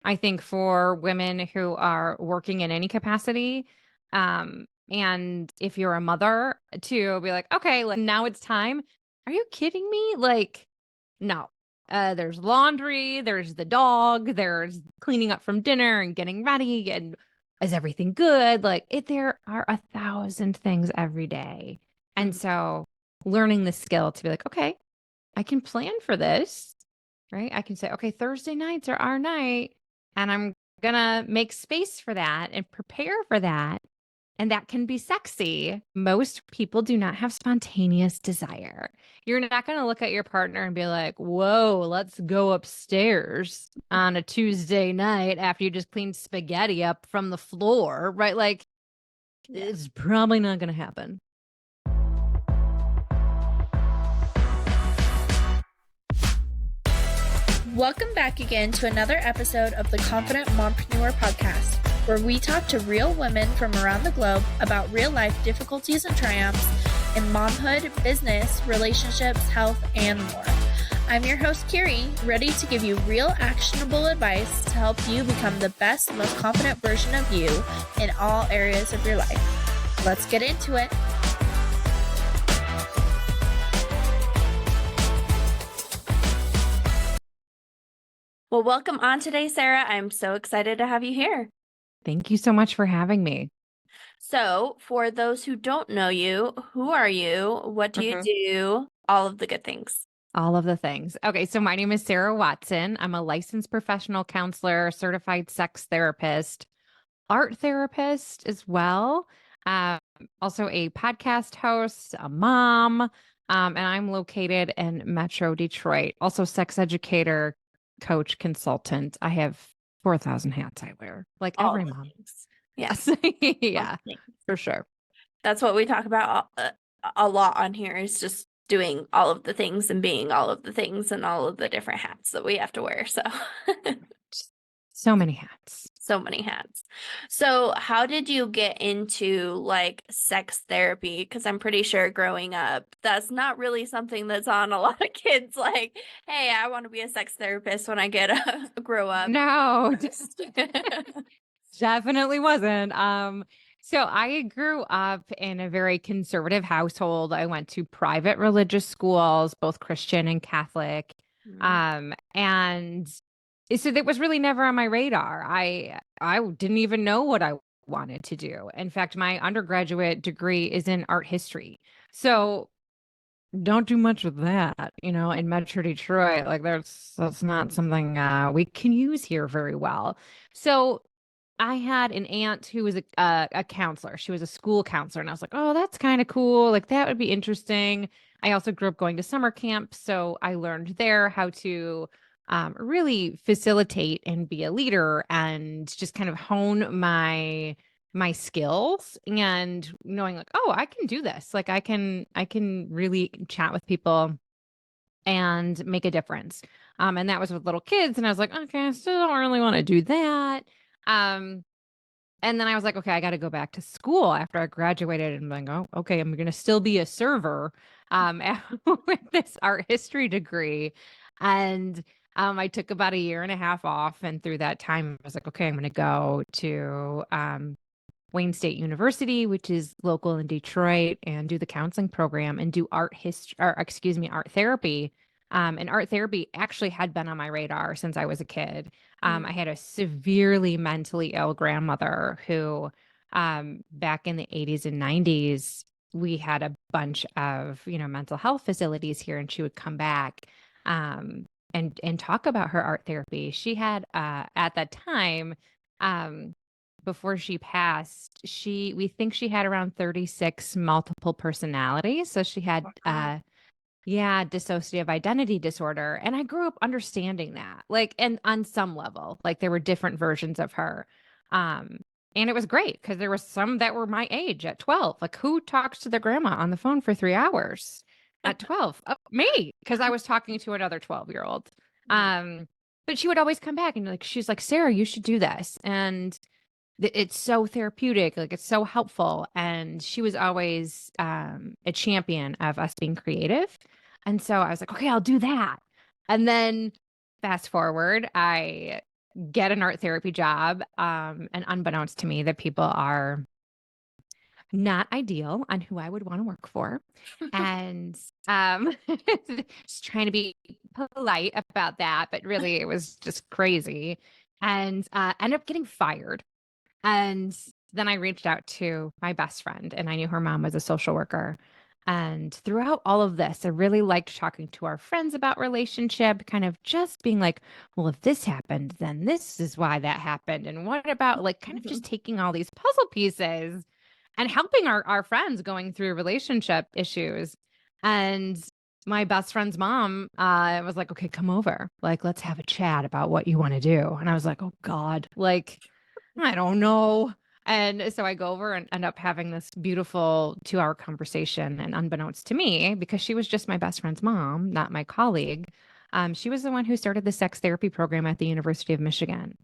I think for women who are working in any capacity, and if you're a mother, to be like, okay, like now it's time. Are you kidding me? Like, no. There's laundry, there's the dog, there's cleaning up from dinner and getting ready, and is everything good? Like, there are 1,000 things every day. And Mhm. so learning the skill to be like, okay, I can plan for this, right? I can say, okay, Thursday nights are our night, and I'm gonna make space for that and prepare for that. And that can be sexy. Most people do not have spontaneous desire. You're not going to look at your partner and be like, whoa, let's go upstairs on a Tuesday night after you just cleaned spaghetti up from the floor, right? Like, Yeah. it's probably not going to happen. Welcome back again to another episode of the Confident Mompreneur podcast, where we talk to real women from around the globe about real life difficulties and triumphs in momhood, business, relationships, health, and more. I'm your host, Kyrie, ready to give you real actionable advice to help you become the best, most confident version of you in all areas of your life. Let's get into it. Well, welcome on today, Sarah. I'm so excited to have you here. Thank you so much for having me. So, for those who don't know you, who are you? What do you Mhm. do? All of the good things. All of the things. Okay, so my name is Sarah Watson. I'm a licensed professional counselor, certified sex therapist, art therapist as well. Um, Also a podcast host, a mom, and I'm located in Metro Detroit. Also sex educator, coach, consultant. I have 4,000 hats I wear, like All every the mom. things. Yeah, Yes. all Yeah, the things. for sure. That's what we talk about a lot on here is just doing all of the things and being all of the things and all of the different hats that we have to wear. So, So many hats. so many hats. So, how did you get into like sex therapy? Because I'm pretty sure growing up, that's not really something that's on a lot of kids. Like, hey, I want to be a sex therapist when I grow up. No, just definitely wasn't. So I grew up in a very conservative household. I went to private religious schools, both Christian and Catholic. Mm. And so that was really never on my radar. I didn't even know what I wanted to do. In fact, my undergraduate degree is in art history. So don't do much with that, in Metro Detroit. Like that's not something we can use here very well. So I had an aunt who was a counselor. She was a school counselor, and I was like, "Oh, that's kind of cool. Like that would be interesting." I also grew up going to summer camp, so I learned there how to really facilitate and be a leader, and just kind of hone my skills and knowing like, "Oh, I can do this. Like I can really chat with people and make a difference." And that was with little kids, and I was like, "Okay, I still don't really want to do that." Um, and then I was like, okay, I got to go back to school after I graduated. And I'm like, oh, okay, I'm going to still be a server with this art history degree. And I took about a year and a half off. And through that time, I was like, okay, I'm going to go to Wayne State University, which is local in Detroit, and do the counseling program and do art history, or excuse me, art therapy. And art therapy actually had been on my radar since I was a kid. I had a severely mentally ill grandmother who, back in the 80s and 90s, we had a bunch of, mental health facilities here, and she would come back and talk about her art therapy. She had, at that time, um, before she passed, we think she had around 36 multiple personalities. So she had Wow. yeah, dissociative identity disorder. And I grew up understanding that. Like, and on some level, like there were different versions of her. Um, and it was great because there were some that were my age at 12. Like, who talks to their grandma on the phone for 3 hours at 12? Oh, me, because I was talking to another 12-year-old. Mm. But she would always come back and like, she's like, Sarah, you should do this. And it's so therapeutic, like it's so helpful. And she was always a champion of us being creative. And so I was like, okay, I'll do that. And then fast forward, I get an art therapy job. And unbeknownst to me, that people are not ideal on who I would want to work for. And just trying to be polite about that, but really it was just crazy. And ended up getting fired. And then I reached out to my best friend, and I knew her mom was a social worker. And throughout all of this, I really liked talking to our friends about relationship, kind of just being like, well, if this happened, then this is why that happened. And what about like kind of just taking all these puzzle pieces and helping our friends going through relationship issues. And my best friend's mom was like, okay, come over. Like, let's have a chat about what you want to do. And I was like, oh God, like, I don't know. And so I go over and end up having this beautiful 2-hour conversation. And unbeknownst to me, because she was just my best friend's mom, not my colleague, she was the one who started the sex therapy program at the University of Michigan.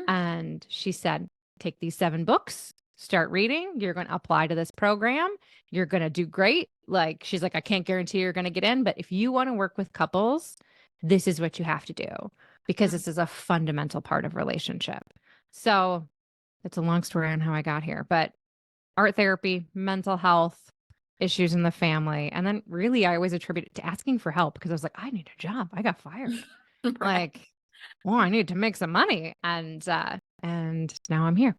And she said, take these 7 books, start reading. You're going to apply to this program. You're going to do great. Like, she's like, I can't guarantee you're going to get in, but if you want to work with couples, this is what you have to do, because this is a fundamental part of relationship. So it's a long story on how I got here, but art therapy, mental health, issues in the family. And then really, I always attribute it to asking for help, because I was like, I need a job. I got fired. Right. Like, well, I need to make some money. And now I'm here.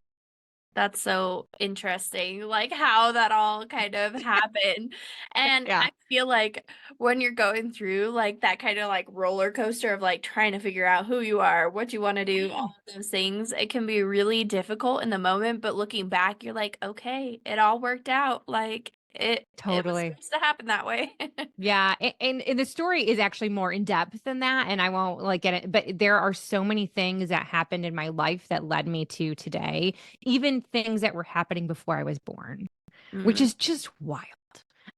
That's so interesting, like how that all kind of happened. And Yeah, I feel like when you're going through like that kind of like roller coaster of like trying to figure out who you are, what you want to do, all of those things, it can be really difficult in the moment. But looking back, you're like, okay, it all worked out. Like it was totally. supposed to happen that way. Yeah, and the story is actually more in depth than that, and I won't like get it. But there are so many things that happened in my life that led me to today, even things that were happening before I was born, which Mm, is just wild.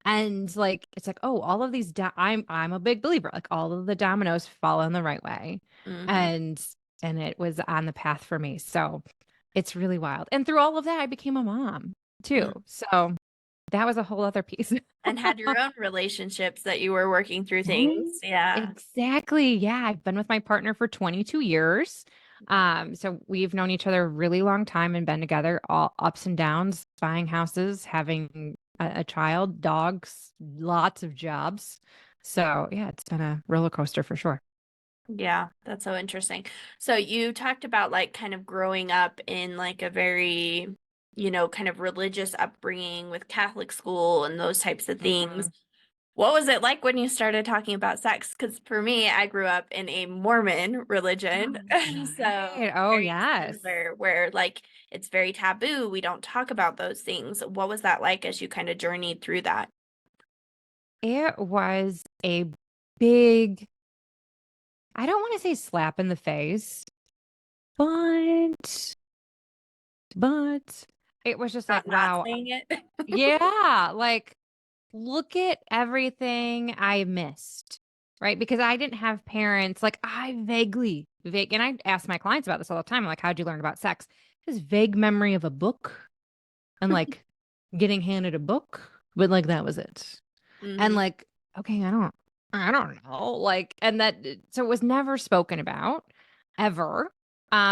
And like, it's like, oh, all of these, I'm a big believer, like all of the dominoes fall in the right way, mhm, and it was on the path for me. So it's really wild. And through all of that, I became a mom too. mm. So that was a whole other piece. And had your own relationships that you were working through Right? things. Yeah. Exactly. Yeah, I've been with my partner for 22 years. So we've known each other a really long time and been together, all ups and downs, buying houses, having a child, dogs, lots of jobs. So yeah, it's been a roller coaster for sure. Yeah, that's so interesting. So you talked about like kind of growing up in like a very, kind of religious upbringing with Catholic school and those types of things. Mhm. What was it like when you started talking about sex? Because for me, I grew up in a Mormon religion. So Right. Oh, very yes. similar, where like it's very taboo. We don't talk about those things. What was that like as you kind of journeyed through that? It was a big, I don't want to say slap in the face, but it was just like, Not wow. saying it. Yeah, like look at everything I missed, right? Because I didn't have parents. Like I vague, and I ask my clients about this all the time. I'm like, how'd you learn about sex? This vague memory of a book and like getting handed a book, but like that was it. And Hmm. like, okay, I don't know. Like, and that, so it was never spoken about ever.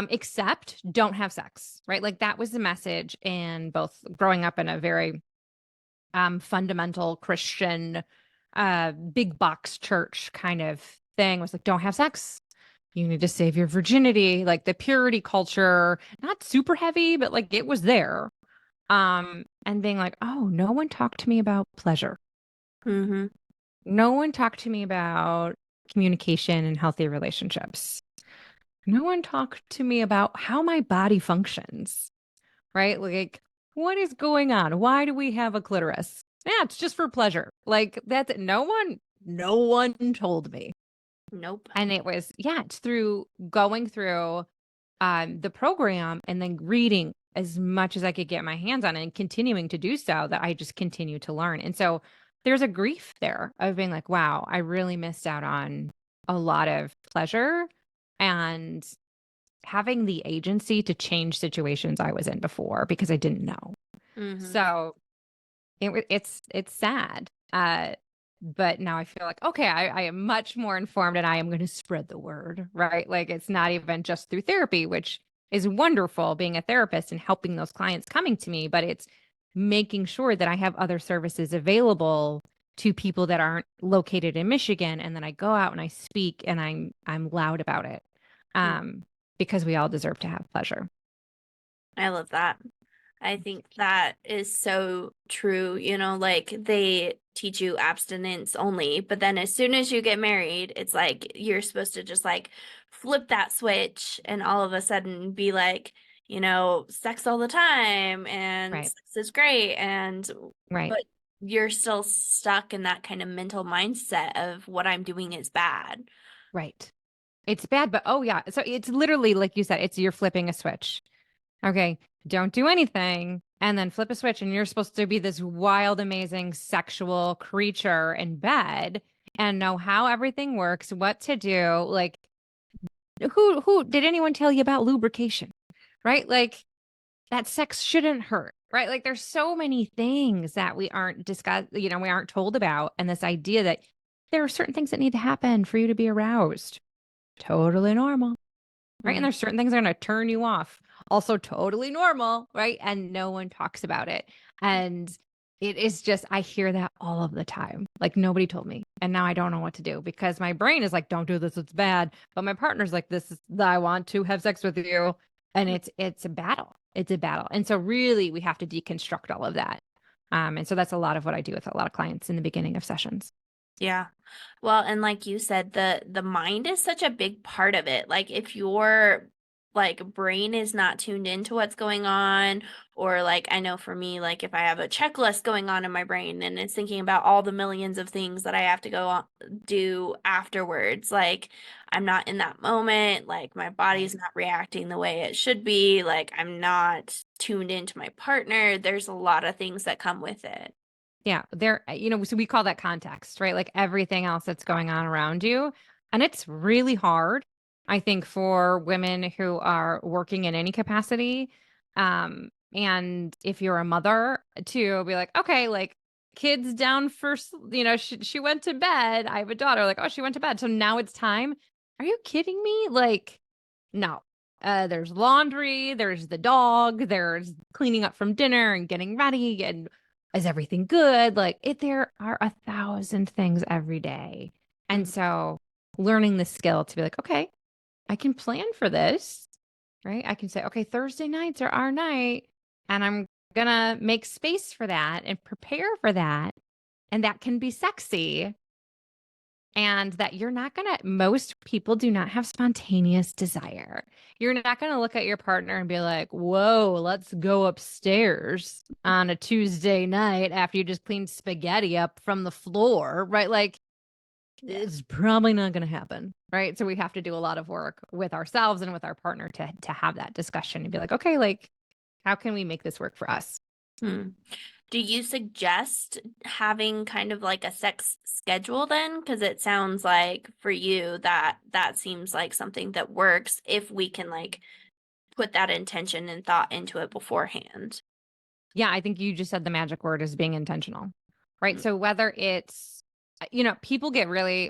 Except don't have sex, right? Like that was the message. And both growing up in a very fundamental Christian big box church kind of thing was like, don't have sex. You need to save your virginity. Like the purity culture, not super heavy, but like it was there. And being like, oh, no one talked to me about pleasure. Hmm. No one talked to me about communication and healthy relationships. No one talked to me about how my body functions, right? Like, what is going on? Why do we have a clitoris? Yeah, it's just for pleasure. Like that's it. No one told me. Nope. And it was, yeah, it's through going through the program and then reading as much as I could get my hands on it and continuing to do so that I just continue to learn. And so there's a grief there of being like, wow, I really missed out on a lot of pleasure and having the agency to change situations I was in before because I didn't know. Hmm. So it's sad. But now I feel like, okay, I am much more informed and I am going to spread the word, right? Like it's not even just through therapy, which is wonderful being a therapist and helping those clients coming to me, but it's making sure that I have other services available to people that aren't located in Michigan. And then I go out and I speak and I'm loud about it. Because we all deserve to have pleasure. I love that. I think that is so true. You know, like they teach you abstinence only, but then as soon as you get married, it's like you're supposed to just like flip that switch and all of a sudden be like, you know, sex all the time and Right. sex is great. And, Right. but you're still stuck in that kind of mental mindset of what I'm doing is bad. Right. It's bad, but oh yeah. So it's literally like you said, it's you're flipping a switch. Okay. Don't do anything and then flip a switch. And you're supposed to be this wild, amazing sexual creature in bed and know how everything works, what to do. Like, who did anyone tell you about lubrication? Right? Like, that sex shouldn't hurt. Right? Like, there's so many things that we aren't discussed, we aren't told about. And this idea that there are certain things that need to happen for you to be aroused. Totally normal. Right. And there's certain things that are going to turn you off. Also totally normal. Right. And no one talks about it. And it is just, I hear that all of the time. Like nobody told me. And now I don't know what to do because my brain is like, don't do this. It's bad. But my partner's like, this is, I want to have sex with you. And it's a battle. It's a battle. And so really we have to deconstruct all of that. And so that's a lot of what I do with a lot of clients in the beginning of sessions. Yeah. Well, and like you said, the mind is such a big part of it. Like if your like brain is not tuned into what's going on, or like I know for me, like if I have a checklist going on in my brain and it's thinking about all the millions of things that I have to go on, do afterwards, like I'm not in that moment, like my body's not reacting the way it should be, like I'm not tuned into my partner. There's a lot of things that come with it. Yeah, so we call that context, right? Like everything else that's going on around you. And it's really hard, I think, for women who are working in any capacity. And if you're a mother to be like, okay, like kids down first, she went to bed. I have a daughter, like, oh, she went to bed. So now it's time. Are you kidding me? Like, no. There's laundry, there's the dog, there's cleaning up from dinner and getting ready and is everything good? Like there are 1,000 things every day. And so learning the skill to be like, okay, I can plan for this, right? I can say, okay, Thursday nights are our night and I'm going to make space for that and prepare for that. And that can be sexy. And that most people do not have spontaneous desire. You're not going to look at your partner and be like, whoa, let's go upstairs on a Tuesday night after you just cleaned spaghetti up from the floor, right? Like, it's probably not going to happen, right? So we have to do a lot of work with ourselves and with our partner to have that discussion and be like, okay, like, how can we make this work for us? Do you suggest having kind of like a sex schedule then? Because it sounds like for you that seems like something that works if we can like put that intention and thought into it beforehand. Yeah, I think you just said the magic word is being intentional, right? So whether it's, people get really,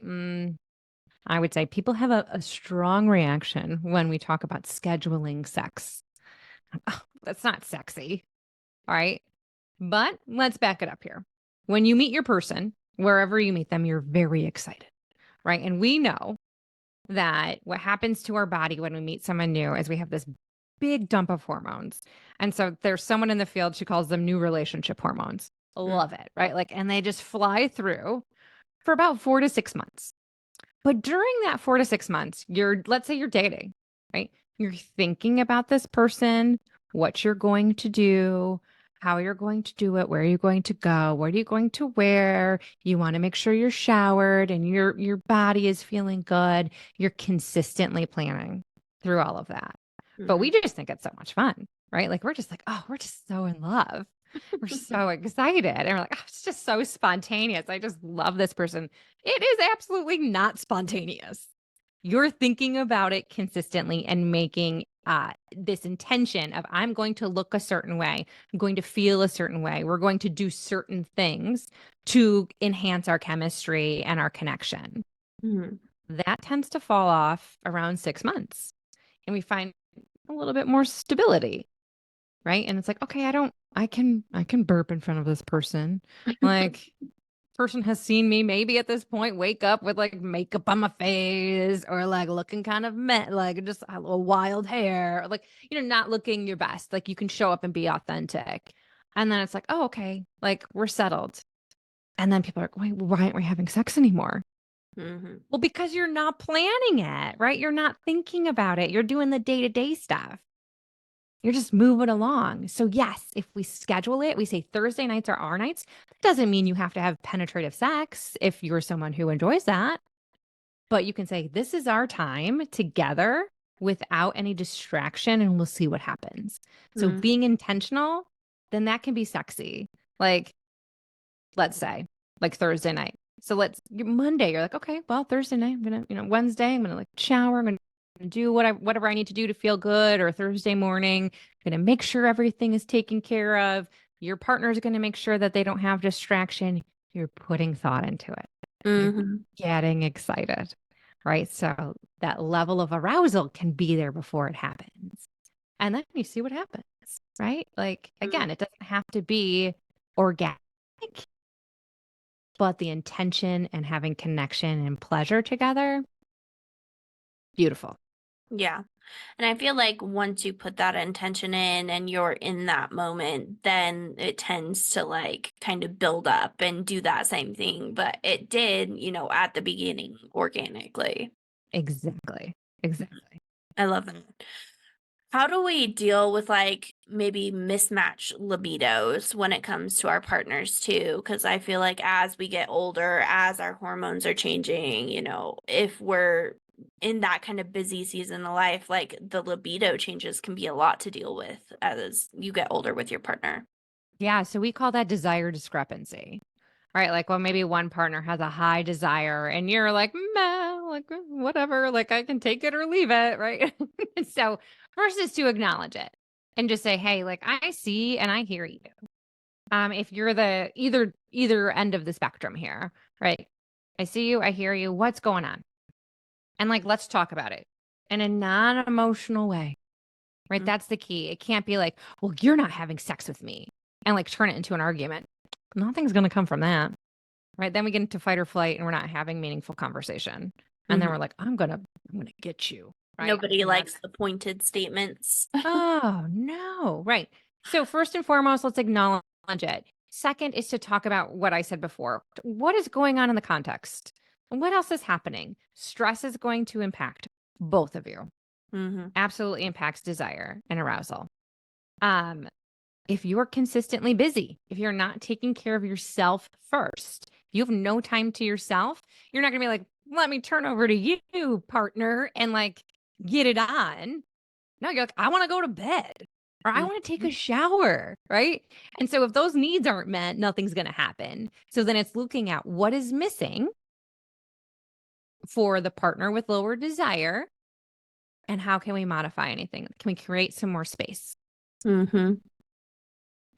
I would say people have a strong reaction when we talk about scheduling sex. Oh, that's not sexy, all right? But let's back it up here. When you meet your person, wherever you meet them, you're very excited, right? And we know that what happens to our body when we meet someone new is we have this big dump of hormones. And so there's someone in the field, she calls them new relationship hormones. Love it, right? Like, and they just fly through for about 4 to 6 months. But during that 4 to 6 months, let's say you're dating, right? You're thinking about this person, what you're going to do, how you're going to do it, where you're going to go, what are you going to wear. You want to make sure you're showered and your body is feeling good. You're consistently planning through all of that. But we just think it's so much fun, right? Like we're just like, oh, we're just so in love. We're so excited. And we're like, oh, it's just so spontaneous. I just love this person. It is absolutely not spontaneous. You're thinking about it consistently and making this intention of I'm going to look a certain way, I'm going to feel a certain way, we're going to do certain things to enhance our chemistry and our connection. Mhm. That tends to fall off around 6 months, and we find a little bit more stability, right? And it's like, okay, I can burp in front of this person. Like, person has seen me maybe at this point wake up with like makeup on my face, or like looking kind of like just a little wild hair, or like, not looking your best. Like, you can show up and be authentic. And then it's like, oh, okay, like we're settled. And then people are like, wait, why aren't we having sex anymore? Mhm. Well, because you're not planning it, right? You're not thinking about it. You're doing the day-to-day stuff. You're just moving along. So yes, if we schedule it, we say Thursday nights are our nights. That doesn't mean you have to have penetrative sex if you're someone who enjoys that. But you can say, this is our time together without any distraction, and we'll see what happens. So Mhm. being intentional, then that can be sexy. Like, let's say, like Thursday night. So Monday, you're like, okay, well, Thursday night, I'm gonna, Wednesday, I'm gonna like shower, I'm gonna do whatever I need to do to feel good. Or Thursday morning, I'm gonna make sure everything is taken care of. Your partner is gonna make sure that they don't have distraction. You're putting thought into it. You're Mhm. getting excited, right? So that level of arousal can be there before it happens. And then you see what happens, right? Like, again, it doesn't have to be organic, but the intention and having connection and pleasure together, beautiful. Yeah. And I feel like once you put that intention in and you're in that moment, then it tends to like kind of build up and do that same thing. But it did, at the beginning organically. Exactly. Exactly. I love that. How do we deal with like maybe mismatched libidos when it comes to our partners too? Because I feel like as we get older, as our hormones are changing, if we're in that kind of busy season of life, like the libido changes can be a lot to deal with as you get older with your partner. Yeah. So we call that desire discrepancy, right? Like, well, maybe one partner has a high desire and you're like, meh, like whatever, like I can take it or leave it, right? So first is to acknowledge it and just say, hey, like I see and I hear you. If you're the either end of the spectrum here, right? I see you, I hear you. What's going on? And like, let's talk about it in a non-emotional way, right? Mm. That's the key. It can't be like, well, you're not having sex with me, and like turn it into an argument. Nothing's going to come from that, right? Then we get into fight or flight and we're not having meaningful conversation. And then Mhm. we're like, I'm going to get you, right? Nobody And then, likes the pointed statements. oh, no, right. So first and foremost, let's acknowledge it. Second is to talk about what I said before. What is going on in the context? What else is happening? Stress is going to impact both of you. Hmm. Absolutely impacts desire and arousal. Um, if you're consistently busy, if you're not taking care of yourself first, if you have no time to yourself, you're not gonna be like, let me turn over to you, partner, and like get it on. No, you're like, I want to go to bed, or I want to take a shower, right? And so if those needs aren't met, nothing's gonna happen. So then it's looking at what is missing for the partner with lower desire, and how can we modify anything? Can we create some more space? Hmm.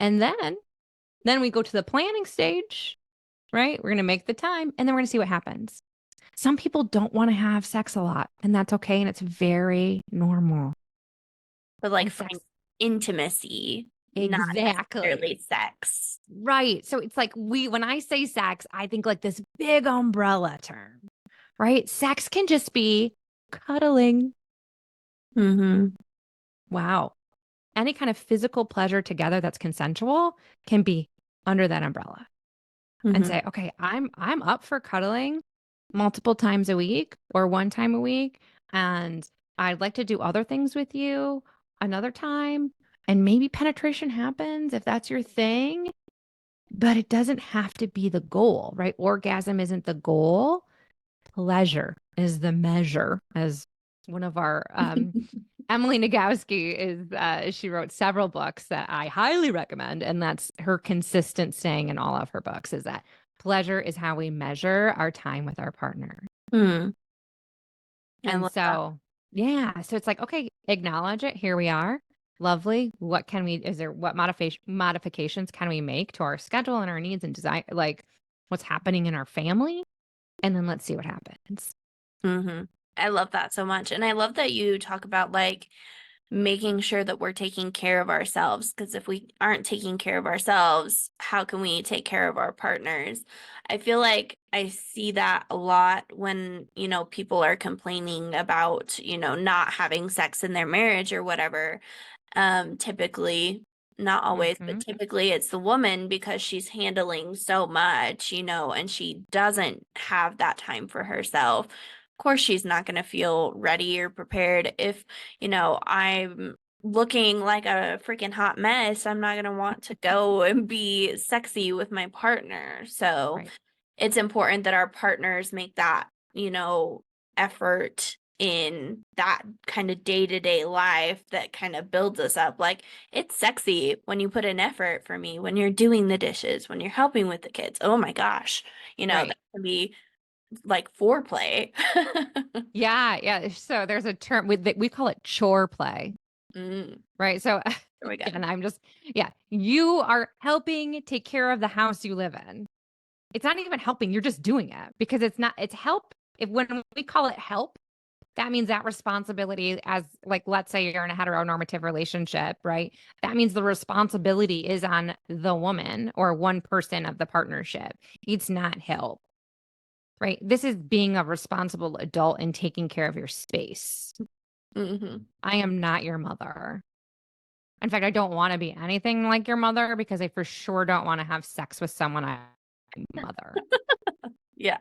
And then we go to the planning stage, right? We're going to make the time, and then we're going to see what happens. Some people don't want to have sex a lot, and that's okay. And it's very normal. But like And find sex, intimacy, not exactly. necessarily sex. Right. So it's like when I say sex, I think like this big umbrella term, right? Sex can just be cuddling. Hmm. Wow. Any kind of physical pleasure together that's consensual can be under that umbrella. And Hmm. say, okay, I'm up for cuddling multiple times a week or one time a week. And I'd like to do other things with you another time. And maybe penetration happens if that's your thing, but it doesn't have to be the goal, right? Orgasm isn't the goal. Pleasure is the measure, as one of our Emily Nagowski she wrote several books that I highly recommend. And that's her consistent saying in all of her books, is that pleasure is how we measure our time with our partner. Hmm. I And love that. so Yeah. So it's like, okay, acknowledge it. Here we are. Lovely. What modifications can we make to our schedule and our needs and design, like what's happening in our family? And then let's see what happens. Mm-hmm. I love that so much. And I love that you talk about like making sure that we're taking care of ourselves. Because if we aren't taking care of ourselves, how can we take care of our partners? I feel like I see that a lot when, people are complaining about, not having sex in their marriage or whatever. Typically, not always, but Mhm. typically it's the woman because she's handling so much, and she doesn't have that time for herself. Of course, she's not going to feel ready or prepared if, I'm looking like a freaking hot mess. I'm not going to want to go and be sexy with my partner. So Right. it's important that our partners make that, effort in that kind of day-to-day life that kind of builds us up. Like it's sexy when you put an effort for me, when you're doing the dishes, when you're helping with the kids. Oh my gosh. Right. That can be like foreplay. Yeah. Yeah. So there's a term we call it chore play. Mm, Right. So, there we go. and yeah, you are helping take care of the house you live in. It's not even helping. You're just doing it because it's help. If when we call it help, that means that responsibility as like, let's say you're in a heteronormative relationship, right? That means the responsibility is on the woman or one person of the partnership. It's not help, right? This is being a responsible adult and taking care of your space. Mm-hmm. I am not your mother. In fact, I don't want to be anything like your mother because I for sure don't want to have sex with someone I mother. Yeah.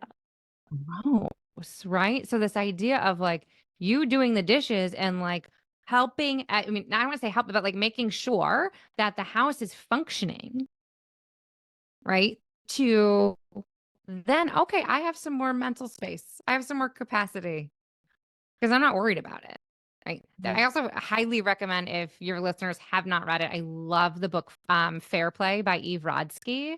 Gross, right? So this idea of like you doing the dishes and like helping, I mean, I don't want to say help, but like making sure that the house is functioning, right? To then, okay, I have some more mental space. I have some more capacity because I'm not worried about it. Right. I also highly recommend if your listeners have not read it. I love the book Fair Play by Eve Rodsky.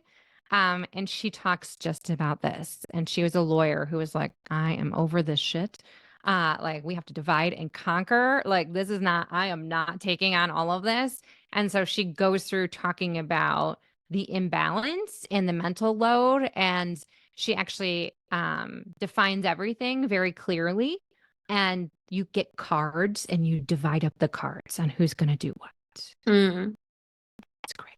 And she talks just about this. And she was a lawyer who was like, I am over this shit. Like we have to divide and conquer. Like this is not, I am not taking on all of this. And so she goes through talking about the imbalance in the mental load. And she actually defines everything very clearly and you get cards and you divide up the cards on who's going to do what. Mm. It's great.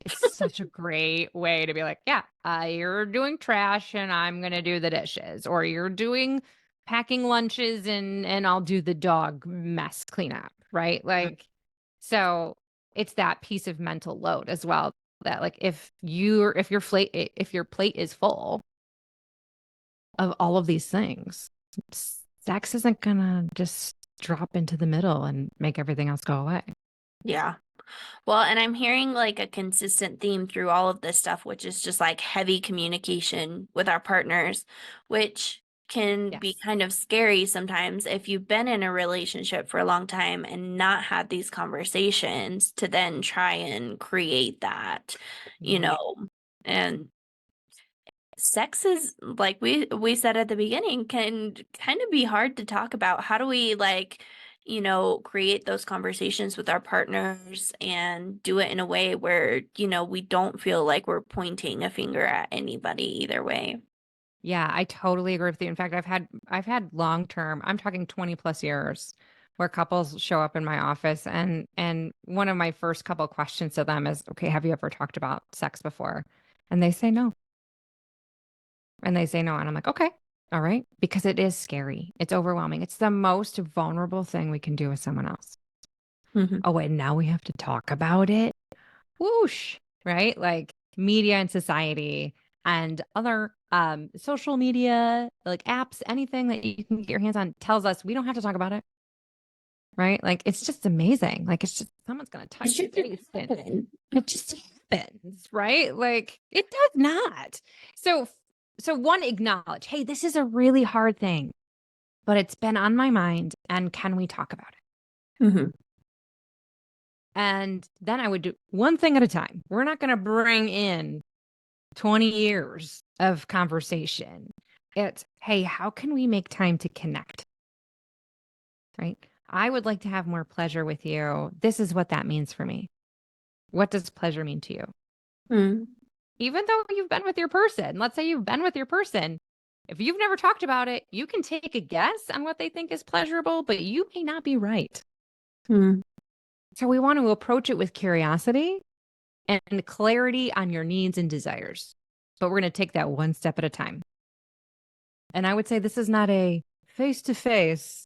It's such a great way to be like, yeah, you're doing trash and I'm going to do the dishes, or you're doing packing lunches and I'll do the dog mess cleanup, right? Like, so it's that piece of mental load as well that like if your plate is full of all of these things, sex isn't gonna just drop into the middle and make everything else go away. Yeah. Well, and I'm hearing like a consistent theme through all of this stuff, which is just like heavy communication with our partners, which can be Yes. kind of scary sometimes if you've been in a relationship for a long time and not had these conversations to then try and create that, Right. and sex is like we said at the beginning can kind of be hard to talk about. How do we like, create those conversations with our partners and do it in a way where, we don't feel like we're pointing a finger at anybody either way. Yeah, I totally agree with you. In fact, I've had long term, I'm talking 20 plus years where couples show up in my office and one of my first couple questions to them is, okay, have you ever talked about sex before? And they say no. And they say no. And I'm like, okay, all right. Because it is scary. It's overwhelming. It's the most vulnerable thing we can do with someone else. Mhm. Oh, and now we have to talk about it. Whoosh, right? Like media and society and other social media, like apps, anything that you can get your hands on tells us we don't have to talk about it. Right. Like it's just amazing. Like it's just someone's gonna touch your face and it just happens, right? Like it does not. So one, acknowledge, hey, this is a really hard thing, but it's been on my mind. And can we talk about it? Mhm. And then I would do one thing at a time. We're not going to bring in 20 years of conversation. It's, hey, how can we make time to connect? right? I would like to have more pleasure with you. This is what that means for me. What does pleasure mean to you? Mm. Even though you've been with your person, let's say you've been with your person, if you've never talked about it, you can take a guess on what they think is pleasurable, but you may not be right. Mm. So we want to approach it with curiosity and clarity on your needs and desires. But we're going to take that one step at a time. And I would say this is not a face to face,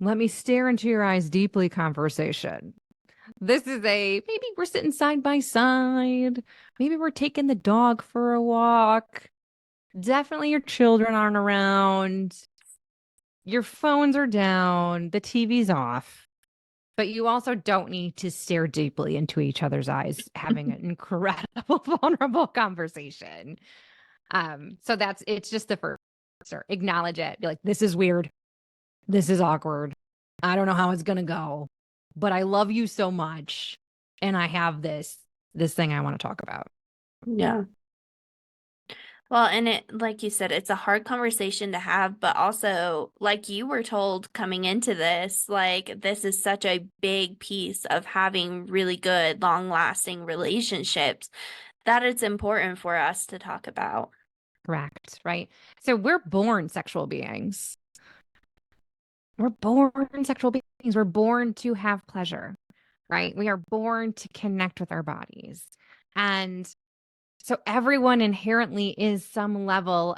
let me stare into your eyes deeply conversation. This is a maybe we're sitting side by side. Maybe we're taking the dog for a walk. Definitely your children aren't around. Your phones are down. The TV's off. But you also don't need to stare deeply into each other's eyes, having an incredible, vulnerable conversation. So it's just the first start. Acknowledge it. Be like, this is weird. This is awkward. I don't know how it's gonna go, but I love you so much. And I have this thing I want to talk about. Yeah. Well, and it, like you said, it's a hard conversation to have, but also, like you were told coming into this, like this is such a big piece of having really good, long-lasting relationships that it's important for us to talk about. Correct, right? So we're born sexual beings. We're born sexual beings. We're born to have pleasure, right? We are born to connect with our bodies. And so everyone inherently is some level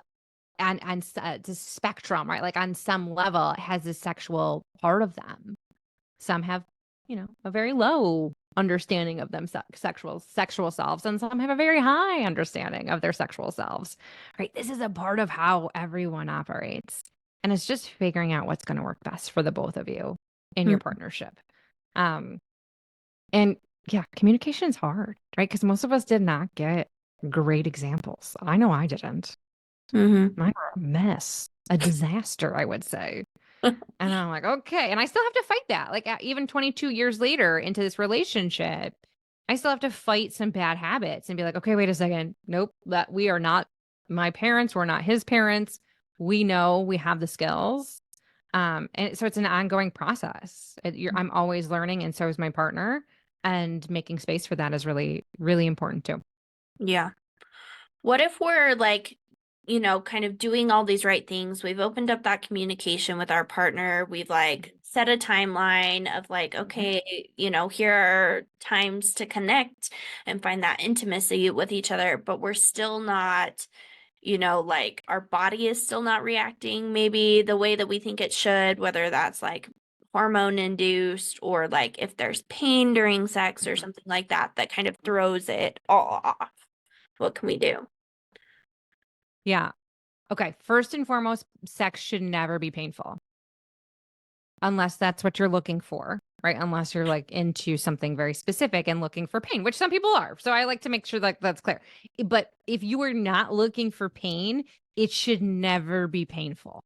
and it's a spectrum, right? Like on some level has a sexual part of them. Some have, a very low understanding of them sexual selves, and some have a very high understanding of their sexual selves. Right? This is a part of how everyone operates. And it's just figuring out what's going to work best for the both of you in your partnership. And yeah, communication is hard, right? Because most of us did not get great examples. I know I didn't. Mine were a mess, a disaster, I would say. And I'm like, okay. And I still have to fight that. Like, even 22 years later into this relationship, I still have to fight some bad habits and be like, okay, wait a second. Nope, that we are not my parents. We're not his parents. We know we have the skills. And so it's an ongoing process. I'm always learning, and so is my partner. And making space for that is really, really important too. Yeah. What if we're like, kind of doing all these right things? We've opened up that communication with our partner. We've like set a timeline of like, okay, here are times to connect and find that intimacy with each other, but we're still not, like our body is still not reacting maybe the way that we think it should, whether that's like hormone induced or like if there's pain during sex or something like that, that kind of throws it all off. What can we do? Yeah. Okay. First and foremost, sex should never be painful unless that's what you're looking for, right? Unless you're like into something very specific and looking for pain, which some people are. So I like to make sure that that's clear. But if you are not looking for pain, it should never be painful.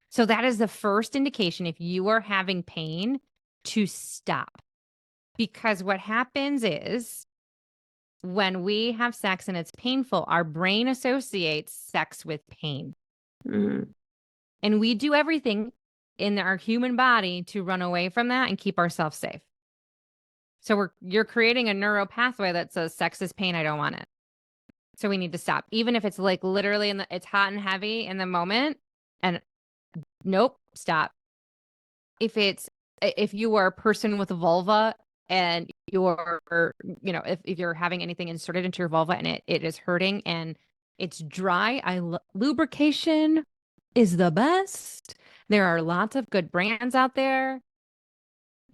So that is the first indication if you are having pain to stop. Because what happens is when we have sex and it's painful, our brain associates sex with pain. And we do everything in our human body to run away from that and keep ourselves safe. So you're creating a neural pathway that says sex is pain, I don't want it. So we need to stop. Even if it's like literally it's hot and heavy in the moment, and nope, stop. If you are a person with a vulva and you're, if you're having anything inserted into your vulva and it is hurting and it's dry, lubrication is the best. There are lots of good brands out there.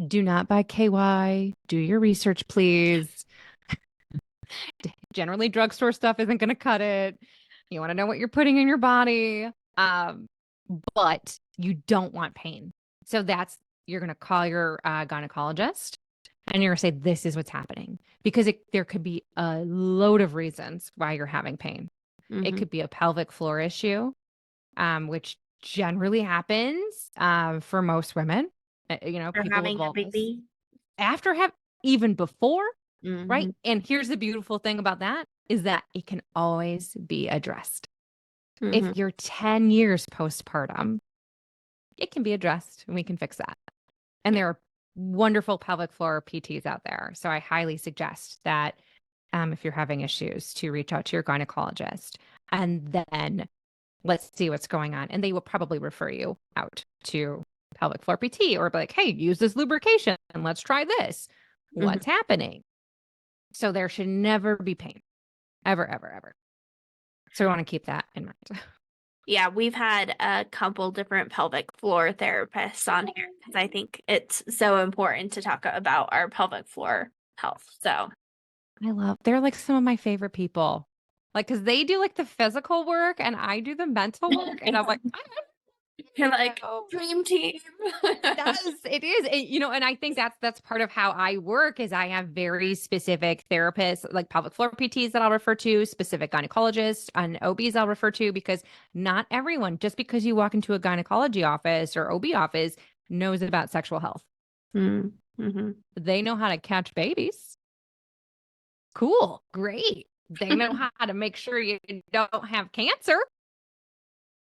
Do not buy KY. Do your research, please. Generally, drugstore stuff isn't going to cut it. You want to know what you're putting in your body. But you don't want pain. So you're going to call your gynecologist and you're going to say, this is what's happening. Because there could be a load of reasons why you're having pain. It could be a pelvic floor issue, which generally happens for most women. People having with a baby. After even before, right? And here's the beautiful thing about that is that it can always be addressed. If you're 10 years postpartum, it can be addressed and we can fix that. And there are wonderful pelvic floor PTs out there. So I highly suggest that if you're having issues to reach out to your gynecologist, and then let's see what's going on. And they will probably refer you out to pelvic floor PT or be like, hey, use this lubrication and let's try this. What's happening? So there should never be pain. Ever, ever, ever. So we want to keep that in mind. Yeah, we've had a couple different pelvic floor therapists on here because I think it's so important to talk about our pelvic floor health. So they're like some of my favorite people. Like, cause they do like the physical work and I do the mental work. And I'm like, you're like, dream team. it is. And I think that's part of how I work is I have very specific therapists, like pelvic floor PTs that I'll refer to, specific gynecologists and OBs I'll refer to, because not everyone, just because you walk into a gynecology office or OB office, knows about sexual health. They know how to catch babies. Cool. Great. They know how to make sure you don't have cancer.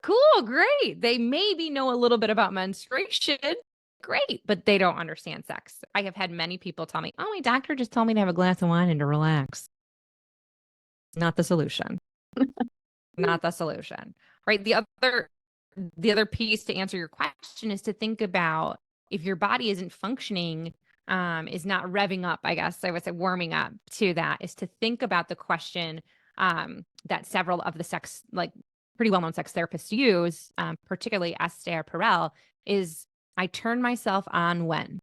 Cool, great. They maybe know a little bit about menstruation. Great, but they don't understand sex. I have had many people tell me, oh, my doctor just told me to have a glass of wine and to relax. Not the solution. Not the solution. Right. The other piece to answer your question is to think about if your body isn't functioning, is not revving up, I guess I would say warming up to that, is to think about the question that several of the pretty well-known sex therapists use, particularly Esther Perel, is I turn myself on when.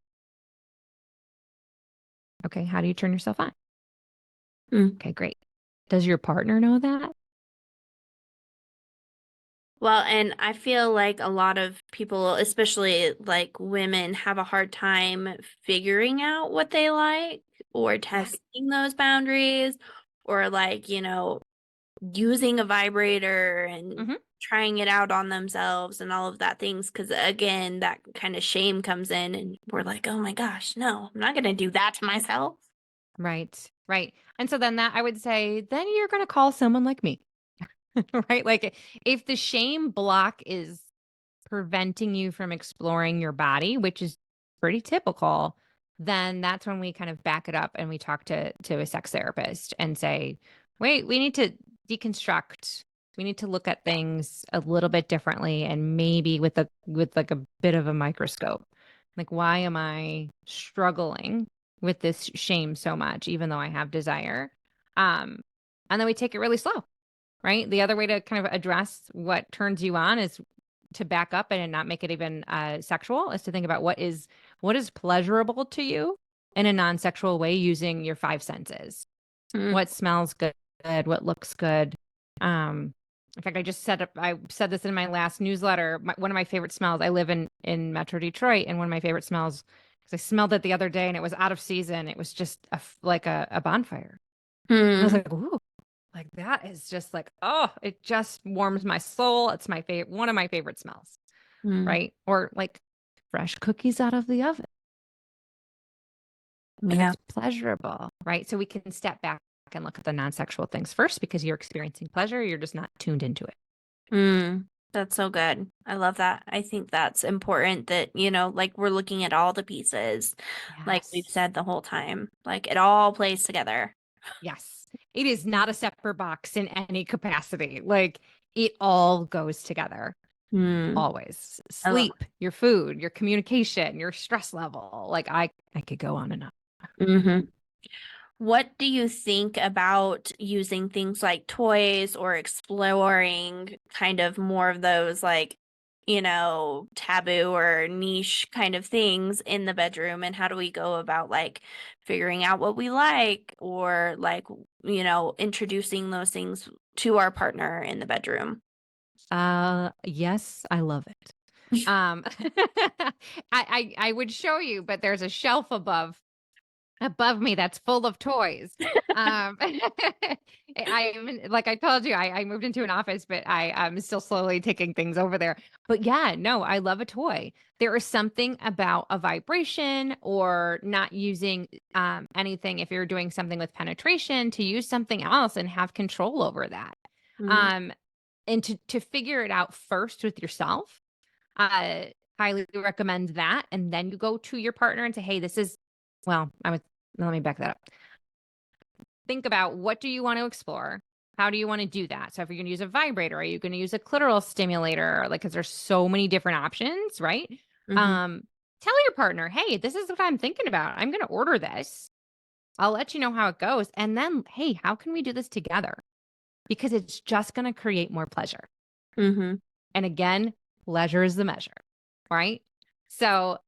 Okay, how do you turn yourself on? Okay, great. Does your partner know that? Well, and I feel like a lot of people, especially like women, have a hard time figuring out what they like or testing those boundaries or using a vibrator and trying it out on themselves and all of that things. Because again, that kind of shame comes in and we're like, oh my gosh, no, I'm not going to do that to myself. Right. And so then I would say, then you're going to call someone like me, right? Like if the shame block is preventing you from exploring your body, which is pretty typical, then that's when we kind of back it up and we talk to a sex therapist and say, wait, we need to deconstruct. We need to look at things a little bit differently and maybe with like a bit of a microscope. Like, why am I struggling with this shame so much, even though I have desire? And then we take it really slow, right? The other way to kind of address what turns you on is to back up and not make it even sexual, is to think about what is pleasurable to you in a non-sexual way using your five senses. What smells good, what looks good. In fact, I said this in my last newsletter. One of my favorite smells, I live in Metro Detroit, and one of my favorite smells, because I smelled it the other day and it was out of season. It was just like a bonfire. I was like, ooh, like that is just like, oh, it just warms my soul. It's my favorite, one of my favorite smells, right? Or like fresh cookies out of the oven. Yeah. It's pleasurable, right? So we can step back and look at the non-sexual things first because you're experiencing pleasure. You're just not tuned into it. That's so good. I love that. I think that's important that, like we're looking at all the pieces, like we've said the whole time, like it all plays together. Yes. It is not a separate box in any capacity. Like it all goes together. Always. Sleep, your food, your communication, your stress level. Like I could go on and on. What do you think about using things like toys or exploring kind of more of those like, taboo or niche kind of things in the bedroom? And how do we go about like figuring out what we like or like, introducing those things to our partner in the bedroom? Yes, I love it. I would show you, but there's a shelf above me that's full of toys. Like I told you, I moved into an office, but I'm still slowly taking things over there. But yeah, no, I love a toy. There is something about a vibration or not using anything. If you're doing something with penetration, to use something else and have control over that. And to figure it out first with yourself. highly recommend that. And then you go to your partner and say, hey, let me back that up. Think about, what do you want to explore? How do you want to do that? So if you're going to use a vibrator, are you going to use a clitoral stimulator? Like, because there's so many different options, right? Tell your partner, hey, this is what I'm thinking about. I'm going to order this. I'll let you know how it goes. And then, hey, how can we do this together? Because it's just going to create more pleasure. And again, pleasure is the measure, right? So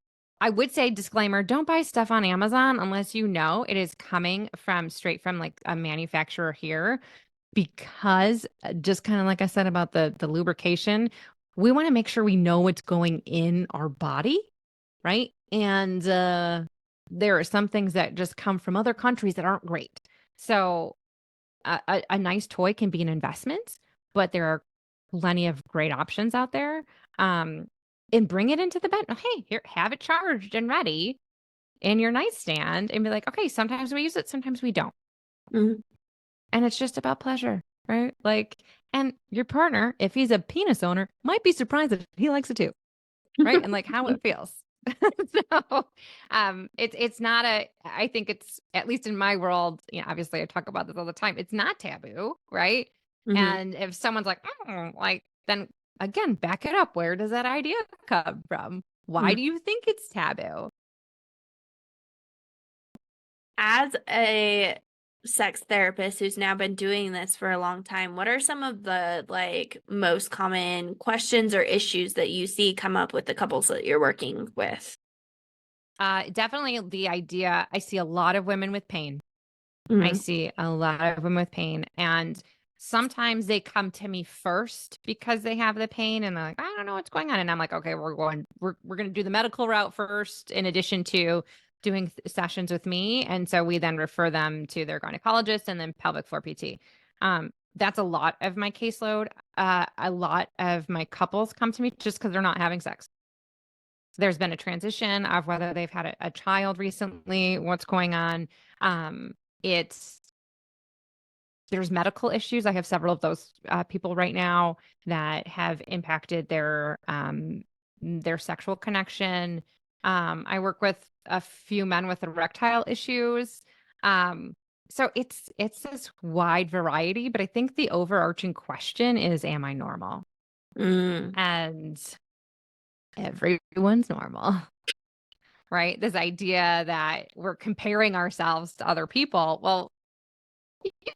I would say, disclaimer, don't buy stuff on Amazon unless you know it is coming straight from like a manufacturer here, because just kind of like I said about the lubrication, we want to make sure we know what's going in our body, right? And there are some things that just come from other countries that aren't great. So a nice toy can be an investment, but there are plenty of great options out there. And bring it into the bed. Hey, here, have it charged and ready in your nightstand, and be like, okay, sometimes we use it, sometimes we don't. And it's just about pleasure, right? Like, and your partner, if he's a penis owner, might be surprised if he likes it too, right? And like how it feels. So it's not I think it's, at least in my world, obviously I talk about this all the time, it's not taboo, right? And if someone's like, like, then again, back it up. Where does that idea come from? Why do you think it's taboo? As a sex therapist who's now been doing this for a long time, what are some of the like most common questions or issues that you see come up with the couples that you're working with? Definitely the idea. I see a lot of women with pain. Mm-hmm. I see a lot of women with pain, and sometimes they come to me first because they have the pain and they're like, I don't know what's going on. And I'm like, okay, we're going to do the medical route first, in addition to doing sessions with me. And so we then refer them to their gynecologist and then pelvic floor PT. That's a lot of my caseload. A lot of my couples come to me just because they're not having sex. There's been a transition of whether they've had a child recently, what's going on. There's medical issues. I have several of those people right now that have impacted their sexual connection. I work with a few men with erectile issues. So it's this wide variety, but I think the overarching question is, am I normal? And everyone's normal, right? This idea that we're comparing ourselves to other people. Well, you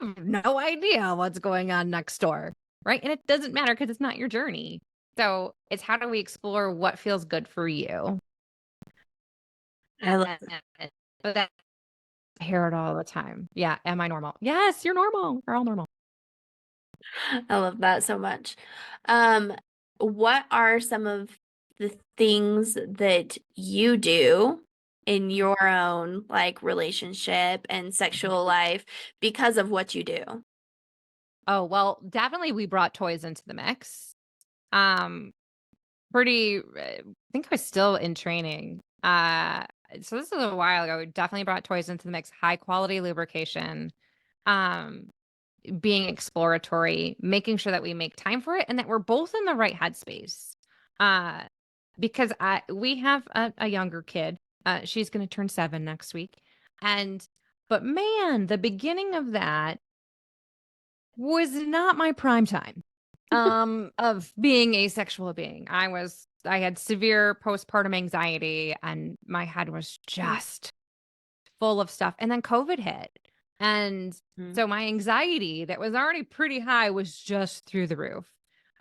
have no idea what's going on next door, right? And it doesn't matter because it's not your journey. So it's, how do we explore what feels good for you? I love it. But that, I hear it all the time. Yeah. Am I normal? Yes, you're normal. We're all normal. I love that so much. What are some of the things that you do in your own like relationship and sexual life because of what you do? Oh, well, definitely we brought toys into the mix. I think I was still in training. So this is a while ago. We definitely brought toys into the mix. High quality lubrication, being exploratory, making sure that we make time for it and that we're both in the right headspace. Because we have a younger kid. She's going to turn 7 next week. But man, the beginning of that was not my prime time of being a sexual being. I had severe postpartum anxiety and my head was just full of stuff. And then COVID hit. And so my anxiety that was already pretty high was just through the roof.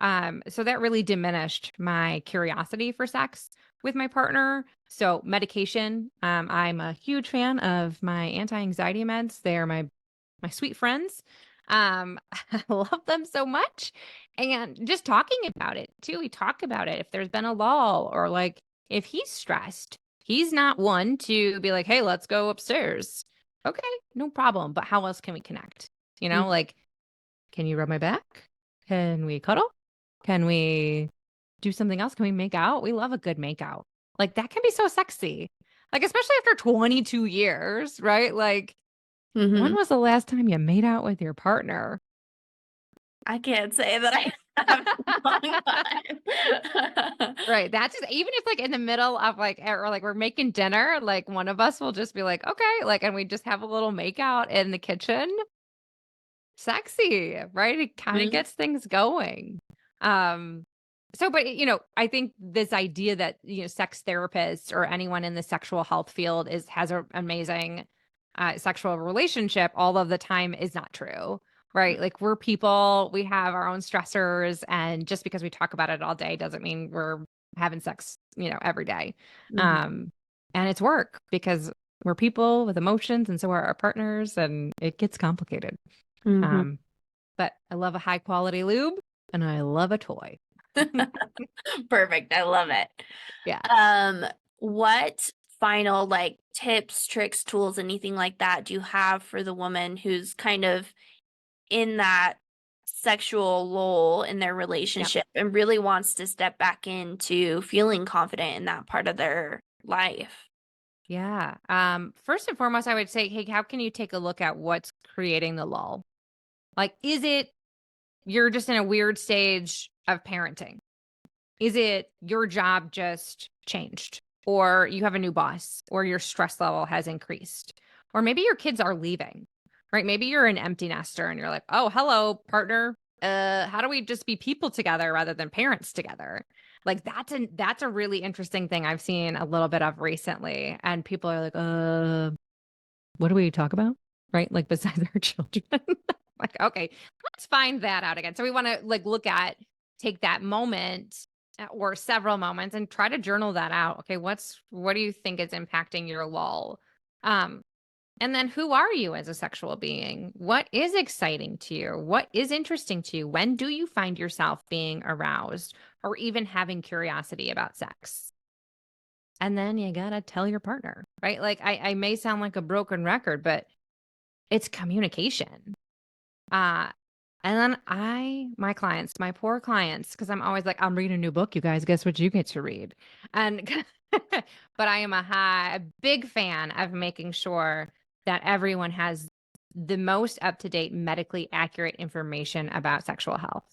So that really diminished my curiosity for sex with my partner. So medication, I'm a huge fan of my anti-anxiety meds. They are my sweet friends. I love them so much. And just talking about it too. We talk about it. If there's been a lull, or like if he's stressed, he's not one to be like, hey, let's go upstairs. Okay, no problem. But how else can we connect? Like, can you rub my back? Can we cuddle? Can we do something else? Can we make out? We love a good make out. Like, that can be so sexy. Like, especially after 22 years, right? Like, when was the last time you made out with your partner? I can't say that I After a long time. Right. That's just, even if like in the middle of like, or like we're making dinner, like one of us will just be like, okay, like, and we just have a little make out in the kitchen. Sexy, right? It kind of Mhm. gets things going. Um, so, but I think this idea that, sex therapists or anyone in the sexual health field has an amazing sexual relationship all of the time is not true, right? Like we're people, we have our own stressors, and just because we talk about it all day doesn't mean we're having sex, every day. Mhm. And it's work because we're people with emotions, and so are our partners, and it gets complicated. Mhm. Um, but I love a high quality lube and I love a toy. Perfect. I love it. Yeah. What final like tips, tricks, tools, anything like that do you have for the woman who's kind of in that sexual lull in their Yeah. relationship and really wants to step back into feeling confident in that part of their life? Yeah. First and foremost, I would say, hey, how can you take a look at what's creating the lull? Like, is it you're just in a weird stage of parenting? Is it your job just changed? Or you have a new boss, or your stress level has increased? Or maybe your kids are leaving, right? Maybe you're an empty nester and you're like, oh, hello, partner. How do we just be people together rather than parents together? Like that's a really interesting thing I've seen a little bit of recently. And people are like, what do we talk about? Right? Like besides our children. Like, okay, let's find that out again. So we want to take that moment or several moments and try to journal that out. Okay, what do you think is impacting your lull? And then who are you as a sexual being? What is exciting to you? What is interesting to you? When do you find yourself being aroused or even having curiosity about sex? And then you gotta tell your partner, right? Like I may sound like a broken record, but it's communication. Uh, and then my clients, my poor clients, because I'm always like, I'm reading a new book, you guys. Guess what you get to read? And but I am a big fan of making sure that everyone has the most up-to-date medically accurate information about sexual health.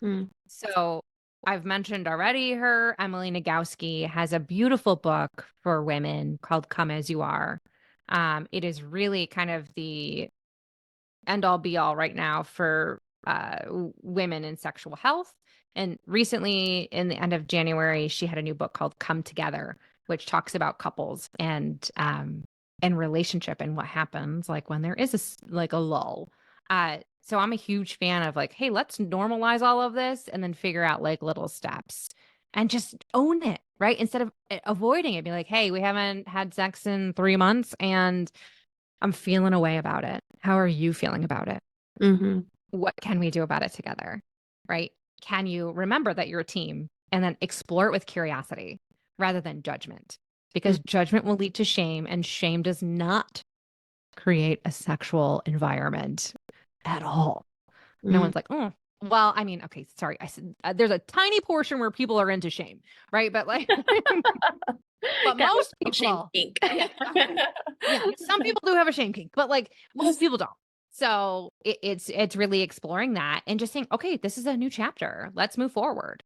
Mm. So I've mentioned already her, Emily Nagoski has a beautiful book for women called Come As You Are. It is really kind of the end all be all right now for women in sexual health. And recently, in the end of January, she had a new book called Come Together, which talks about couples and relationship and what happens like when there is a lull. So I'm a huge fan of like, hey, let's normalize all of this and then figure out like little steps and just own it, right? Instead of avoiding it, be like, hey, we haven't had sex in 3 months and I'm feeling a way about it. How are you feeling about it? Mm-hmm. What can we do about it together? Right? Can you remember that you're a team and then explore it with curiosity rather than judgment? Because judgment will lead to shame, and shame does not create a sexual environment at all. No Mm-hmm. one's like, oh, well, I mean, okay, sorry. I said there's a tiny portion where people are into shame, right? But like, but Got a most little shame people, kink. yeah, yeah, some people do have a shame kink, but like most people don't. So it's really exploring that and just saying, okay, this is a new chapter. Let's move forward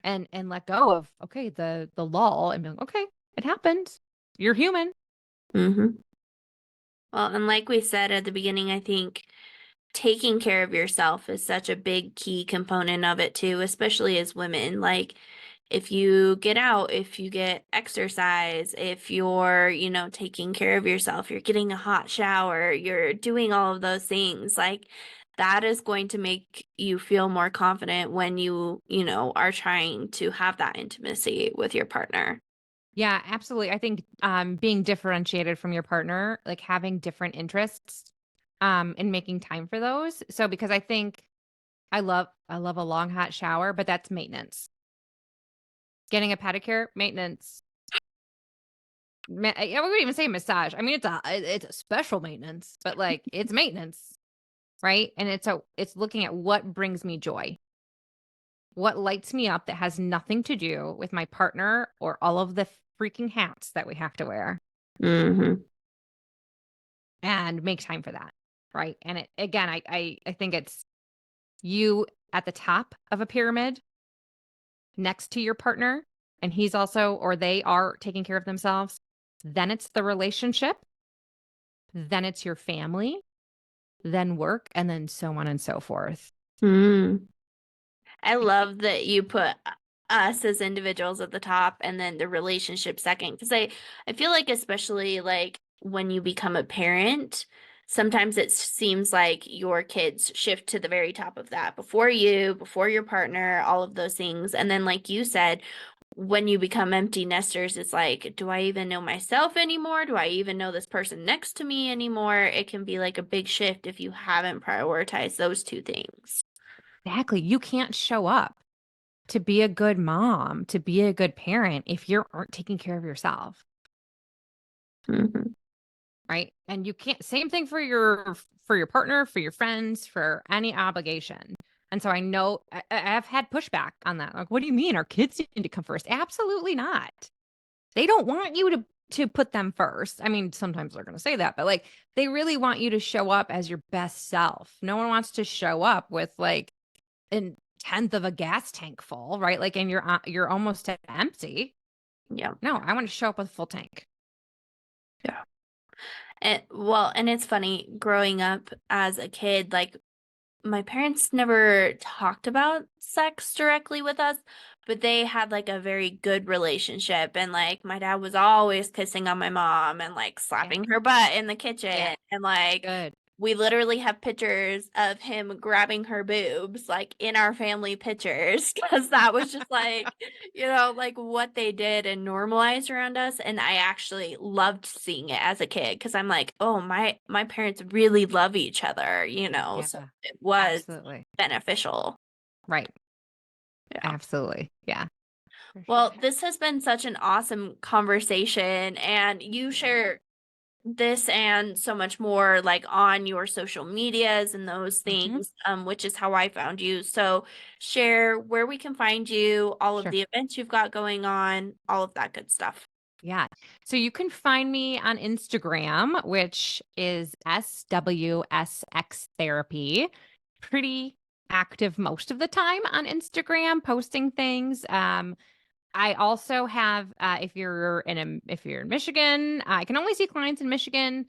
and let go of the lull and be like, okay, it happened. You're human. Mm-hmm. Well, and like we said at the beginning, I think taking care of yourself is such a big key component of it too, especially as women. Like if you get out, if you get exercise, if you're, taking care of yourself, you're getting a hot shower, you're doing all of those things, like that is going to make you feel more confident when are trying to have that intimacy with your partner. Yeah, absolutely. I think being differentiated from your partner, like having different interests, and making time for those. So because I think I love a long hot shower, but that's maintenance. Getting a pedicure, maintenance. I wouldn't even say massage. I mean, it's a special maintenance, but like it's maintenance, right? And it's looking at what brings me joy, what lights me up that has nothing to do with my partner or all of the freaking hats that we have to wear, Mm-hmm. and make time for that, right? And it again, I think it's you at the top of a pyramid next to your partner, and he's also, or they are taking care of themselves, then it's the relationship, then it's your family, then work, and then so on and so forth. I love that you put us as individuals at the top and then the relationship second. Because I feel like, especially like when you become a parent, sometimes it seems like your kids shift to the very top of that before you, before your partner, all of those things. And then, like you said, when you become empty nesters, it's like, do I even know myself anymore? Do I even know this person next to me anymore? It can be like a big shift if you haven't prioritized those two things. Exactly. You can't show up to be a good mom, to be a good parent if you aren't taking care of yourself. Mm-hmm. Right. And you can't, same thing for your partner, for your friends, for any obligation. And so I know I've had pushback on that. Like, what do you mean? Our kids need to come first? Absolutely not. They don't want you to put them first. I mean, sometimes they're going to say that, but like they really want you to show up as your best self. No one wants to show up with like a tenth of a gas tank full, right? Like, and you're almost empty. Yeah. No, I want to show up with a full tank. Yeah. And it's funny, growing up as a kid, like my parents never talked about sex directly with us, but they had like a very good relationship. And like my dad was always kissing on my mom and like slapping her butt in the kitchen. Yeah. And like Good. we literally have pictures of him grabbing her boobs like in our family pictures because that was just like, like what they did and normalized around us. And I actually loved seeing it as a kid because I'm like, oh, my parents really love each other, Yeah, so it was absolutely. beneficial. Right. Yeah. Absolutely. Yeah. For Well, sure. this has been such an awesome conversation, and you share this and so much more like on your social medias and those things, which is how I found you. So share where we can find you, all of Sure. the events you've got going on, all of that good stuff. Yeah. So you can find me on Instagram, which is SWSX Therapy. Pretty active most of the time on Instagram, posting things. I also have, if you're in Michigan, I can only see clients in Michigan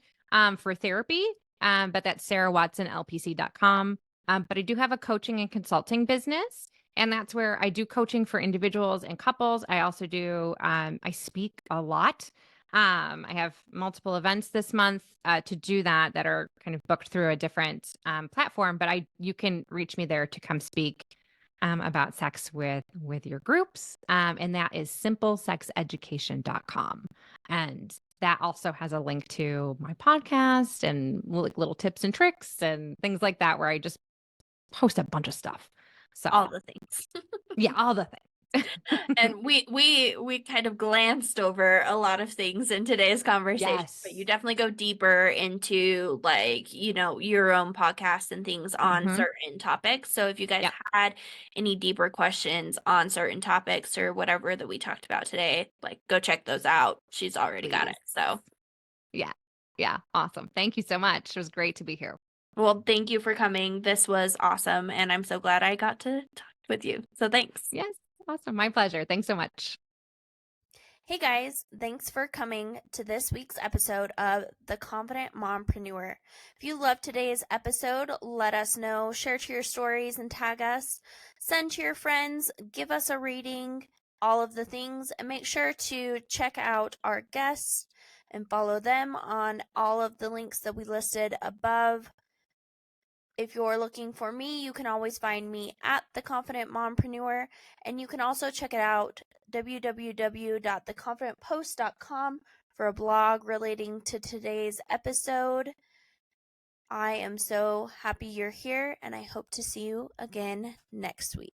for therapy, but that's sarahwatsonlpc.com. But I do have a coaching and consulting business, and that's where I do coaching for individuals and couples. I also do, I speak a lot. I have multiple events this month to do that are kind of booked through a different platform, but you can reach me there to come speak about sex with your groups. And that is simplesexeducation.com. And that also has a link to my podcast and little tips and tricks and things like that, where I just post a bunch of stuff. So All the things. yeah, all the things. And we kind of glanced over a lot of things in today's conversation, but you Yes. definitely go deeper into like, your own podcast and things on certain topics. So if you guys Yep. had any deeper questions on certain topics or whatever that we talked about today, like go check those out. She's already got it. So Yeah. Yeah. Awesome. Thank you so much. It was great to be here. well, thank you for coming. This was awesome, and I'm so glad I got to talk with you. So thanks. Yes. Awesome. My pleasure. Thanks so much. Hey guys, thanks for coming to this week's episode of The Confident Mompreneur. If you loved today's episode, let us know, share to your stories and tag us, send to your friends, give us a rating, all of the things, and make sure to check out our guests and follow them on all of the links that we listed above. If you're looking for me, you can always find me at The Confident Mompreneur, and you can also check it out, www.theconfidentpost.com, for a blog relating to today's episode. I am so happy you're here, and I hope to see you again next week.